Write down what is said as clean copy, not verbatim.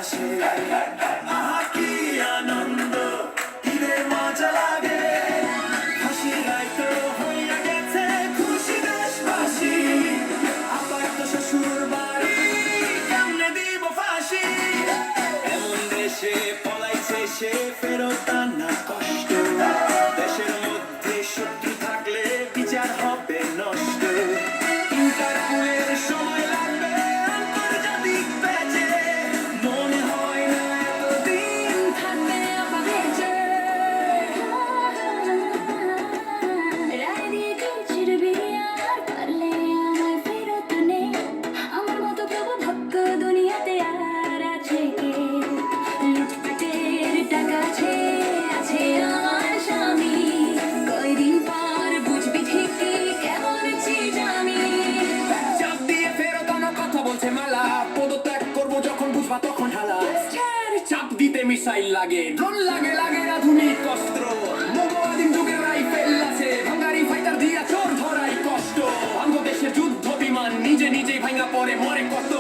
আসে। আহা কি আনন্দ, ঈদের মজা লাগে, হাসি রাইতো হইয়া গেছে খুশি দেশবাসী। আবার তো শ্বশুর বাড়ি, কেমনে দিব ফাঁসি, এমন দেশে পলাইছে সে ফেরত আনা কষ্ট। দেশের মধ্যে শত্রু থাকলে বিচার হবে নষ্ট। ইন্টারপোলের সময় লাগবে আন্তর্জাতিক প্যাচে, মনে হয় না এতদিন থাকবে আবার বেঁচে। রায় দিয়ে চিরবি আর পারলে আমায় ফেরত নে। আমার মতো প্রভু ভক্ত দুনিয়াতে আর আছে কে? লুটপাটের টাকা আছে আমার স্বামী, কয়দিন পর বুঝবি ঠিকই কেমন চিজ আমি। চাপ দিয়ে ফেরত আনার কথা বলছে মালা, পদত্যাগ করবো যখন বুঝবা তখন ঢালা। চাপ দিতে মিসাইল লাগে, ড্রোন লাগে, লাগে আধুনিক অস্ত্র। মোগল যুগের রাইফেল আছে, ভাঙ্গারি ফাইটার দিয়া চোর ধরাই কষ্ট। বাংলাদেশের যুদ্ধ বিমান নিজে নিজেই ভাঙা পড়ে, মরে কত